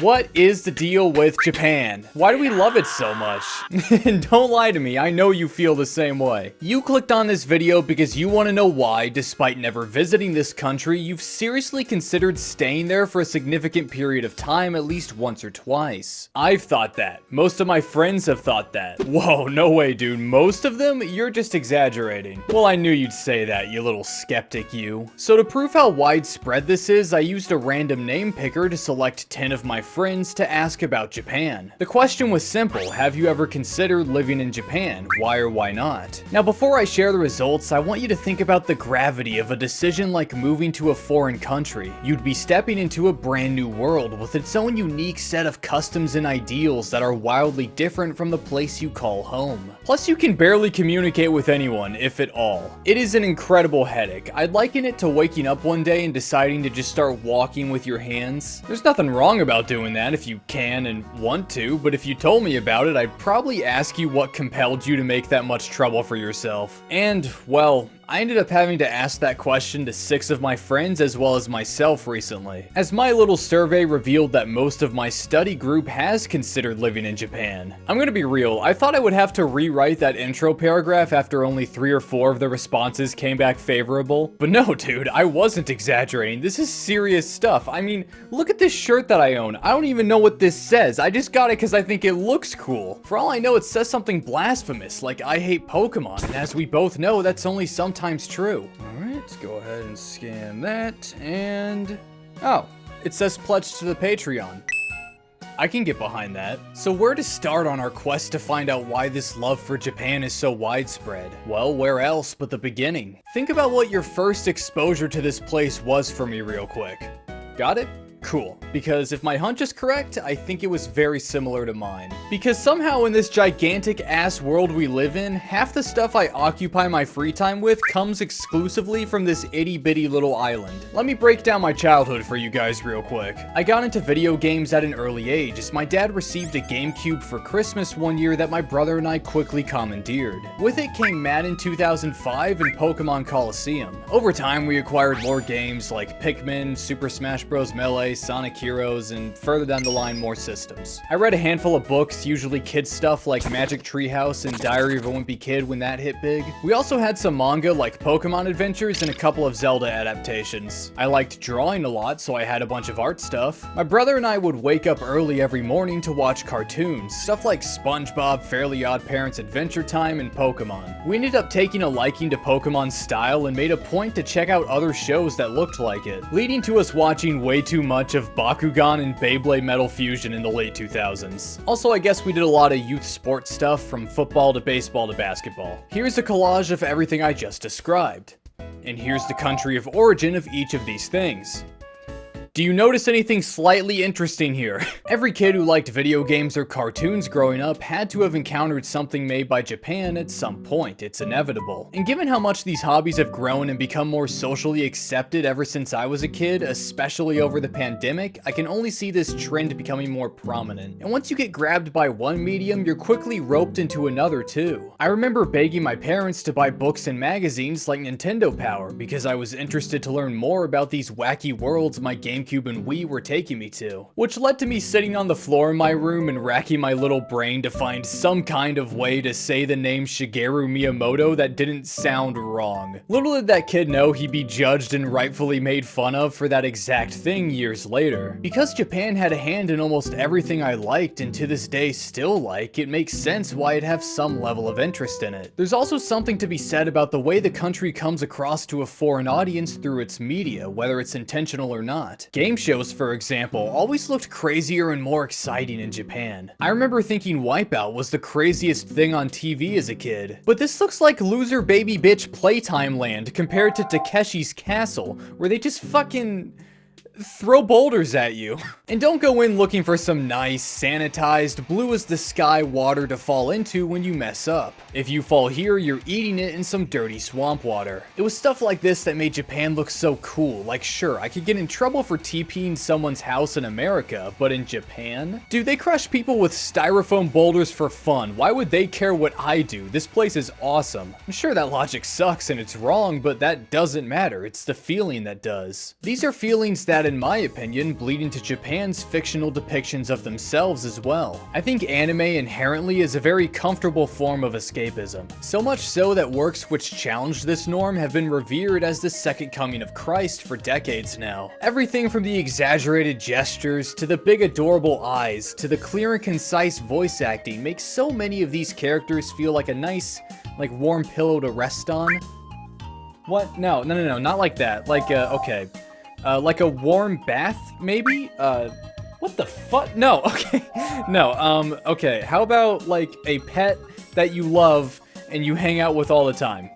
What is the deal with Japan? Why do we love it so much? Don't lie to me, I know you feel the same way. You clicked on this video because you want to know why, despite never visiting this country, you've seriously considered staying there for a significant period of time at least once or twice. I've thought that. Most of my friends have thought that. Whoa, no way, dude. Most of them? You're just exaggerating. Well, I knew you'd say that, you little skeptic, you. So to prove how widespread this is, I used a random name picker to select 10 of my friends to ask about Japan. The question was simple: have you ever considered living in Japan? Why or why not? Now, before I share the results, I want you to think about the gravity of a decision like moving to a foreign country. You'd be stepping into a brand new world with its own unique set of customs and ideals that are wildly different from the place you call home. Plus, you can barely communicate with anyone, if at all. It is an incredible headache. I'd liken it to waking up one day and deciding to just start walking with your hands. There's nothing wrong about doing that if you can and want to, but if you told me about it, I'd probably ask you what compelled you to make that much trouble for yourself. And, well, I ended up having to ask that question to 6 of my friends as well as myself recently, as my little survey revealed that most of my study group has considered living in Japan. I'm gonna be real, I thought I would have to rewrite that intro paragraph after only 3 or 4 of the responses came back favorable, but no dude, I wasn't exaggerating. This is serious stuff. I mean, look at this shirt that I own. I don't even know what this says. I just got it because I think it looks cool. For all I know, it says something blasphemous, like I hate Pokemon, and as we both know, that's only sometimes true. Alright, let's go ahead and scan that, and... oh, it says pledge to the Patreon. I can get behind that. So where to start on our quest to find out why this love for Japan is so widespread? Well, where else but the beginning? Think about what your first exposure to this place was for me real quick. Got it? Cool, because if my hunch is correct, I think it was very similar to mine. Because somehow in this gigantic ass world we live in, half the stuff I occupy my free time with comes exclusively from this itty bitty little island. Let me break down my childhood for you guys real quick. I got into video games at an early age as my dad received a GameCube for Christmas one year that my brother and I quickly commandeered. With it came Madden 2005 and Pokemon Coliseum. Over time we acquired more games like Pikmin, Super Smash Bros. Melee, Sonic Heroes, and further down the line more systems. I read a handful of books, usually kids stuff like Magic Treehouse and Diary of a Wimpy Kid when that hit big. We also had some manga like Pokemon Adventures and a couple of Zelda adaptations. I liked drawing a lot, so I had a bunch of art stuff. My brother and I would wake up early every morning to watch cartoons, stuff like SpongeBob, Fairly Odd Parents, Adventure Time, and Pokemon. We ended up taking a liking to Pokemon's style and made a point to check out other shows that looked like it, leading to us watching way too much of Bakugan and Beyblade Metal Fusion in the late 2000s. Also, I guess we did a lot of youth sports stuff, from football to baseball to basketball. Here's a collage of everything I just described. And here's the country of origin of each of these things. Do you notice anything slightly interesting here? Every kid who liked video games or cartoons growing up had to have encountered something made by Japan at some point. It's inevitable. And given how much these hobbies have grown and become more socially accepted ever since I was a kid, especially over the pandemic, I can only see this trend becoming more prominent. And once you get grabbed by one medium, you're quickly roped into another too. I remember begging my parents to buy books and magazines like Nintendo Power because I was interested to learn more about these wacky worlds my GameCube and Wii were taking me to, which led to me sitting on the floor in my room and racking my little brain to find some kind of way to say the name Shigeru Miyamoto that didn't sound wrong. Little did that kid know he'd be judged and rightfully made fun of for that exact thing years later. Because Japan had a hand in almost everything I liked and to this day still like, it makes sense why I'd have some level of interest in it. There's also something to be said about the way the country comes across to a foreign audience through its media, whether it's intentional or not. Game shows, for example, always looked crazier and more exciting in Japan. I remember thinking Wipeout was the craziest thing on TV as a kid, but this looks like loser baby bitch Playtime Land compared to Takeshi's Castle, where they just fucking throw boulders at you. And don't go in looking for some nice, sanitized, blue as the sky water to fall into when you mess up. If you fall here, you're eating it in some dirty swamp water. It was stuff like this that made Japan look so cool. Like, sure, I could get in trouble for TPing someone's house in America, but in Japan? Dude, they crush people with styrofoam boulders for fun. Why would they care what I do? This place is awesome. I'm sure that logic sucks and it's wrong, but that doesn't matter. It's the feeling that does. These are feelings that in my opinion, bleed into Japan's fictional depictions of themselves as well. I think anime inherently is a very comfortable form of escapism. So much so that works which challenged this norm have been revered as the second coming of Christ for decades now. Everything from the exaggerated gestures, to the big adorable eyes, to the clear and concise voice acting makes so many of these characters feel like a nice, warm pillow to rest on. What? No, not like that. Okay. Like a warm bath, maybe? What the fuck? No, okay. No, okay. How about, like, a pet that you love and you hang out with all the time?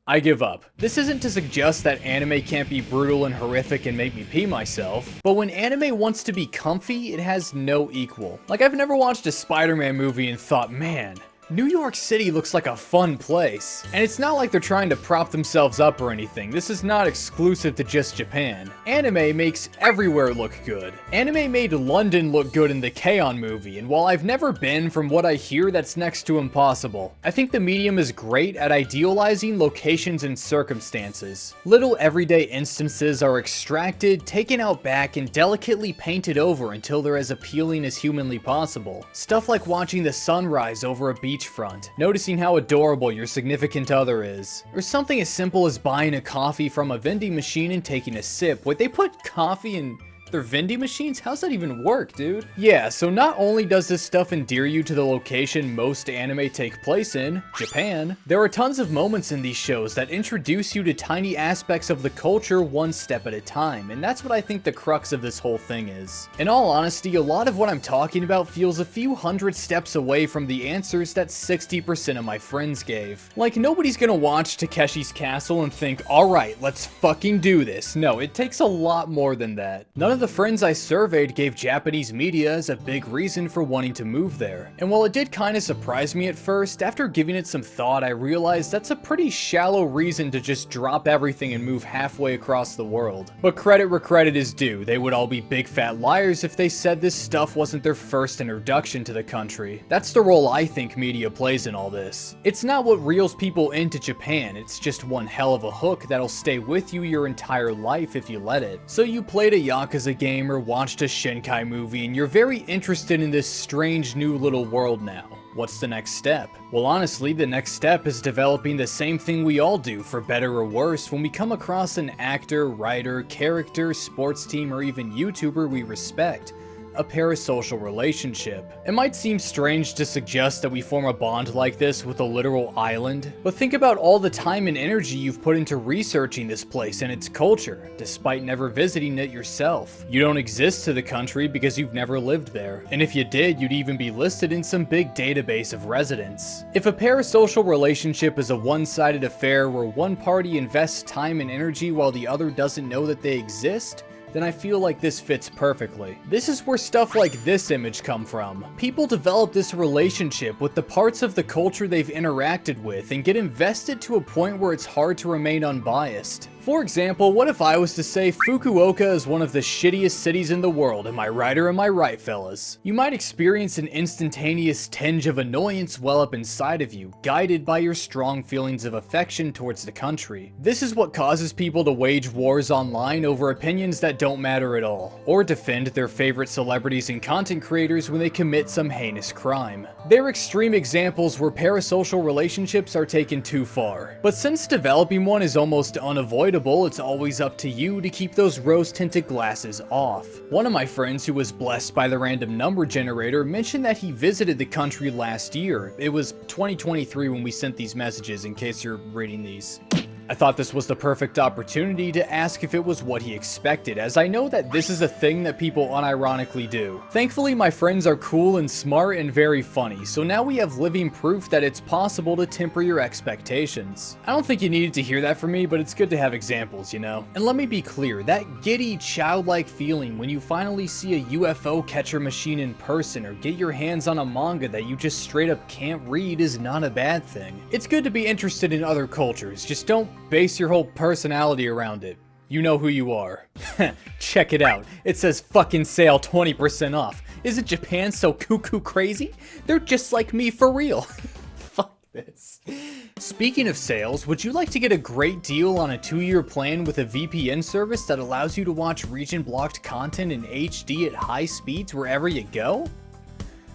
I give up. This isn't to suggest that anime can't be brutal and horrific and make me pee myself, but when anime wants to be comfy, it has no equal. Like, I've never watched a Spider-Man movie and thought, man, New York City looks like a fun place. And it's not like they're trying to prop themselves up or anything. This is not exclusive to just Japan. Anime makes everywhere look good. Anime made London look good in the K-On! Movie, and while I've never been, from what I hear, that's next to impossible. I think the medium is great at idealizing locations and circumstances. Little everyday instances are extracted, taken out back, and delicately painted over until they're as appealing as humanly possible. Stuff like watching the sunrise over a beachfront, noticing how adorable your significant other is, or something as simple as buying a coffee from a vending machine and taking a sip. Wait, they put coffee in their vending machines? How's that even work, dude? Yeah, so not only does this stuff endear you to the location most anime take place in, Japan, there are tons of moments in these shows that introduce you to tiny aspects of the culture one step at a time, and that's what I think the crux of this whole thing is. In all honesty, a lot of what I'm talking about feels a few hundred steps away from the answers that 60% of my friends gave. Like, nobody's gonna watch Takeshi's Castle and think, alright, let's fucking do this. No, it takes a lot more than that. None of the friends I surveyed gave Japanese media as a big reason for wanting to move there. And while it did kinda surprise me at first, after giving it some thought, I realized that's a pretty shallow reason to just drop everything and move halfway across the world. But credit where credit is due, they would all be big fat liars if they said this stuff wasn't their first introduction to the country. That's the role I think media plays in all this. It's not what reels people into Japan, it's just one hell of a hook that'll stay with you your entire life if you let it. So you played a Yakuza game or watched a Shinkai movie and you're very interested in this strange new little world now. What's the next step? Well, honestly, the next step is developing the same thing we all do, for better or worse, when we come across an actor, writer, character, sports team, or even YouTuber we respect. A parasocial relationship. It might seem strange to suggest that we form a bond like this with a literal island, but think about all the time and energy you've put into researching this place and its culture, despite never visiting it yourself. You don't exist to the country because you've never lived there, and if you did, you'd even be listed in some big database of residents. If a parasocial relationship is a one-sided affair where one party invests time and energy while the other doesn't know that they exist, then I feel like this fits perfectly. This is where stuff like this image come from. People develop this relationship with the parts of the culture they've interacted with and get invested to a point where it's hard to remain unbiased. For example, what if I was to say Fukuoka is one of the shittiest cities in the world? Am I right or am I right, fellas? You might experience an instantaneous tinge of annoyance well up inside of you, guided by your strong feelings of affection towards the country. This is what causes people to wage wars online over opinions that don't matter at all, or defend their favorite celebrities and content creators when they commit some heinous crime. They're extreme examples where parasocial relationships are taken too far. But since developing one is almost unavoidable, it's always up to you to keep those rose-tinted glasses off. One of my friends who was blessed by the random number generator mentioned that he visited the country last year. It was 2023 when we sent these messages, in case you're reading these. I thought this was the perfect opportunity to ask if it was what he expected, as I know that this is a thing that people unironically do. Thankfully, my friends are cool and smart and very funny, so now we have living proof that it's possible to temper your expectations. I don't think you needed to hear that from me, but it's good to have examples, you know? And let me be clear, that giddy, childlike feeling when you finally see a UFO catcher machine in person or get your hands on a manga that you just straight up can't read is not a bad thing. It's good to be interested in other cultures, just don't base your whole personality around it. You know who you are. Check it out. It says fucking sale 20% off. Isn't Japan so cuckoo crazy? They're just like me for real. this. Speaking of sales, would you like to get a great deal on a 2-year plan with a VPN service that allows you to watch region-blocked content in HD at high speeds wherever you go?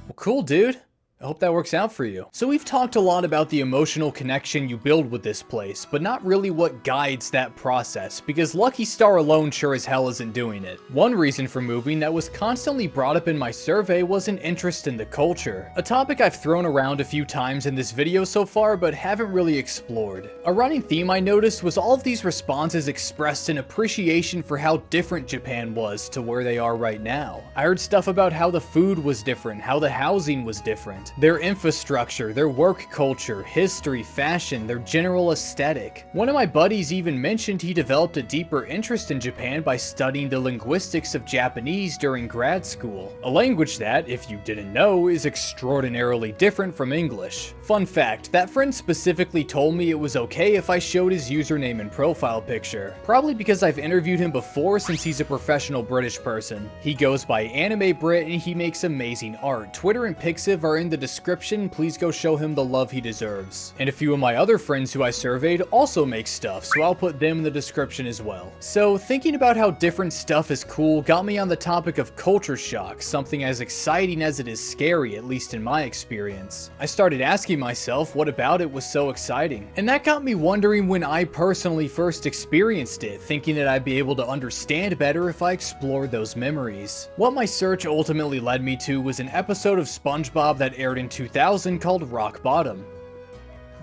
Well, cool, dude. I hope that works out for you. So we've talked a lot about the emotional connection you build with this place, but not really what guides that process, because Lucky Star alone sure as hell isn't doing it. One reason for moving that was constantly brought up in my survey was an interest in the culture, a topic I've thrown around a few times in this video so far, but haven't really explored. A running theme I noticed was all of these responses expressed an appreciation for how different Japan was to where they are right now. I heard stuff about how the food was different, how the housing was different, their infrastructure, their work culture, history, fashion, their general aesthetic. One of my buddies even mentioned he developed a deeper interest in Japan by studying the linguistics of Japanese during grad school, a language that, if you didn't know, is extraordinarily different from English. Fun fact, that friend specifically told me it was okay if I showed his username and profile picture, probably because I've interviewed him before since he's a professional British person. He goes by Anime Brit and he makes amazing art. Twitter and Pixiv are in the description, please go show him the love he deserves. And a few of my other friends who I surveyed also make stuff, so I'll put them in the description as well. So thinking about how different stuff is cool got me on the topic of culture shock, something as exciting as it is scary, at least in my experience. I started asking myself what about it was so exciting, and that got me wondering when I personally first experienced it, thinking that I'd be able to understand better if I explored those memories. What my search ultimately led me to was an episode of SpongeBob that aired in 2000 called Rock Bottom.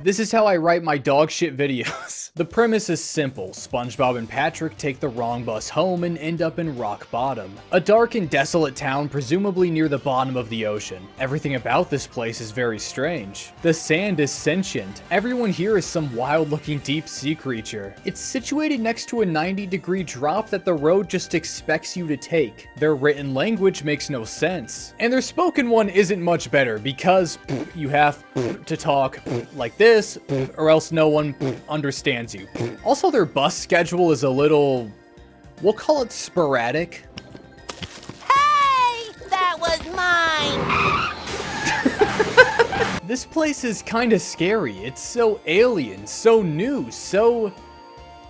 This is how I write my dog shit videos. The premise is simple. SpongeBob and Patrick take the wrong bus home and end up in Rock Bottom, a dark and desolate town presumably near the bottom of the ocean. Everything about this place is very strange. The sand is sentient. Everyone here is some wild-looking deep-sea creature. It's situated next to a 90-degree drop that the road just expects you to take. Their written language makes no sense. And their spoken one isn't much better because you have to talk like this, or else no one understands you. Also, their bus schedule is a little, we'll call it sporadic. Hey! That was mine! This place is kinda scary. It's so alien, so new, so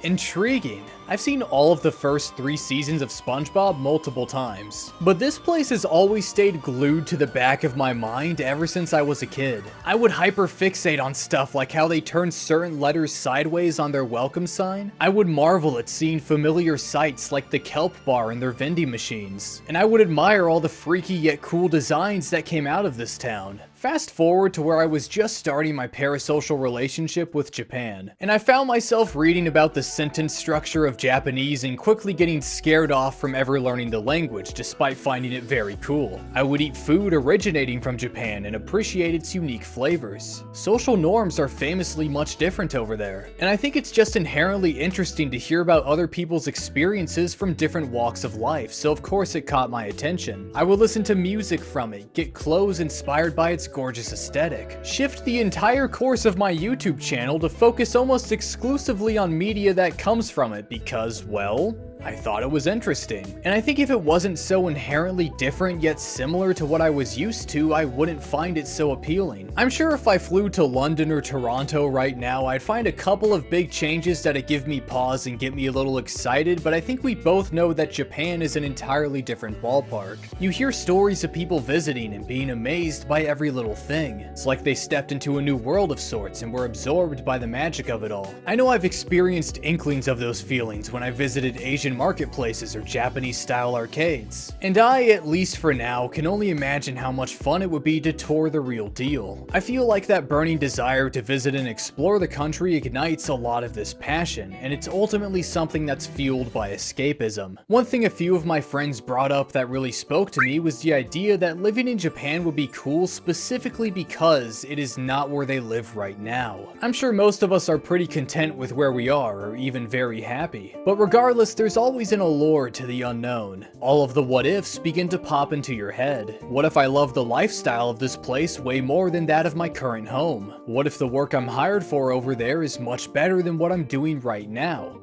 intriguing. I've seen all of the first 3 seasons of SpongeBob multiple times, but this place has always stayed glued to the back of my mind ever since I was a kid. I would hyperfixate on stuff like how they turn certain letters sideways on their welcome sign. I would marvel at seeing familiar sights like the kelp bar and their vending machines, and I would admire all the freaky yet cool designs that came out of this town. Fast forward to where I was just starting my parasocial relationship with Japan, and I found myself reading about the sentence structure of Japanese and quickly getting scared off from ever learning the language despite finding it very cool. I would eat food originating from Japan and appreciate its unique flavors. Social norms are famously much different over there, and I think it's just inherently interesting to hear about other people's experiences from different walks of life, so of course it caught my attention. I would listen to music from it, get clothes inspired by its gorgeous aesthetic, shift the entire course of my YouTube channel to focus almost exclusively on media that comes from it because, well, I thought it was interesting. And I think if it wasn't so inherently different yet similar to what I was used to, I wouldn't find it so appealing. I'm sure if I flew to London or Toronto right now, I'd find a couple of big changes that'd give me pause and get me a little excited, but I think we both know that Japan is an entirely different ballpark. You hear stories of people visiting and being amazed by every little thing. It's like they stepped into a new world of sorts and were absorbed by the magic of it all. I know I've experienced inklings of those feelings when I visited Asian marketplaces or Japanese-style arcades. And I, at least for now, can only imagine how much fun it would be to tour the real deal. I feel like that burning desire to visit and explore the country ignites a lot of this passion, and it's ultimately something that's fueled by escapism. One thing a few of my friends brought up that really spoke to me was the idea that living in Japan would be cool specifically because it is not where they live right now. I'm sure most of us are pretty content with where we are, or even very happy. But regardless, there's always an allure to the unknown. All of the what-ifs begin to pop into your head. What if I love the lifestyle of this place way more than that of my current home? What if the work I'm hired for over there is much better than what I'm doing right now?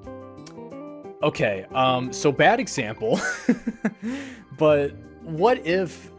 Okay, so bad example, but what if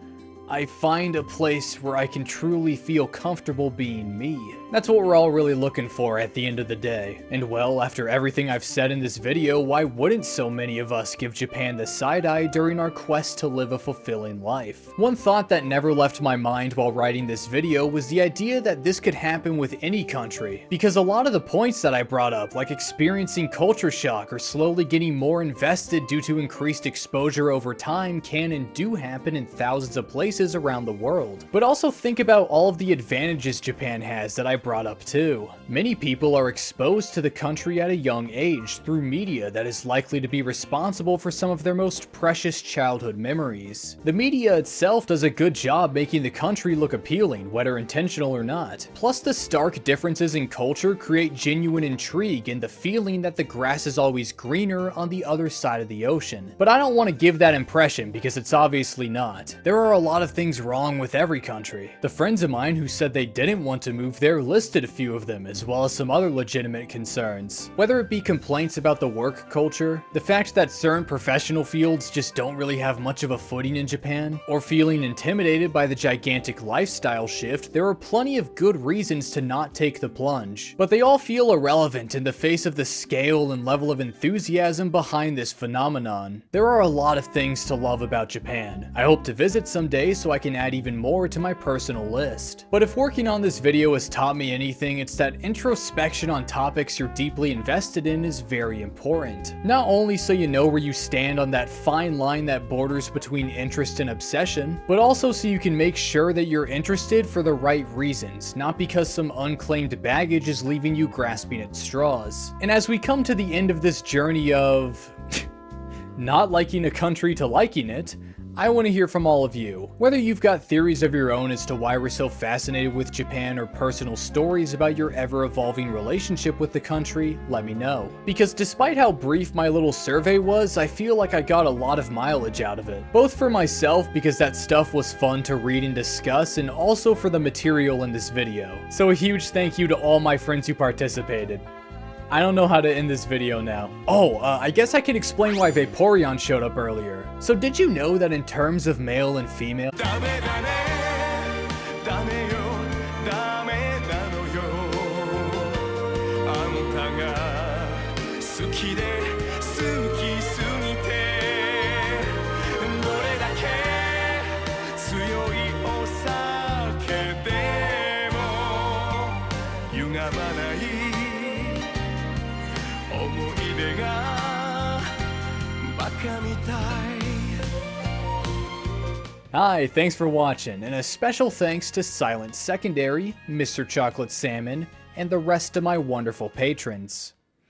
I find a place where I can truly feel comfortable being me. That's what we're all really looking for at the end of the day. And well, after everything I've said in this video, why wouldn't so many of us give Japan the side-eye during our quest to live a fulfilling life? One thought that never left my mind while writing this video was the idea that this could happen with any country. Because a lot of the points that I brought up, like experiencing culture shock or slowly getting more invested due to increased exposure over time, can and do happen in thousands of places around the world. But also think about all of the advantages Japan has that I brought up too. Many people are exposed to the country at a young age through media that is likely to be responsible for some of their most precious childhood memories. The media itself does a good job making the country look appealing, whether intentional or not. Plus, the stark differences in culture create genuine intrigue and the feeling that the grass is always greener on the other side of the ocean. But I don't want to give that impression because it's obviously not. There are a lot of things wrong with every country. The friends of mine who said they didn't want to move there listed a few of them, as well as some other legitimate concerns. Whether it be complaints about the work culture, the fact that certain professional fields just don't really have much of a footing in Japan, or feeling intimidated by the gigantic lifestyle shift, there are plenty of good reasons to not take the plunge. But they all feel irrelevant in the face of the scale and level of enthusiasm behind this phenomenon. There are a lot of things to love about Japan. I hope to visit someday so I can add even more to my personal list. But if working on this video has taught me anything, it's that introspection on topics you're deeply invested in is very important. Not only so you know where you stand on that fine line that borders between interest and obsession, but also so you can make sure that you're interested for the right reasons, not because some unclaimed baggage is leaving you grasping at straws. And as we come to the end of this journey of not liking a country to liking it, I want to hear from all of you. Whether you've got theories of your own as to why we're so fascinated with Japan or personal stories about your ever-evolving relationship with the country, let me know. Because despite how brief my little survey was, I feel like I got a lot of mileage out of it. Both for myself because that stuff was fun to read and discuss, and also for the material in this video. So a huge thank you to all my friends who participated. I don't know how to end this video now. I guess I can explain why Vaporeon showed up earlier. So did you know that in terms of male and female, Hi, thanks for watching, and a special thanks to Silent Secondary, Mr. Chocolate Salmon, and the rest of my wonderful patrons.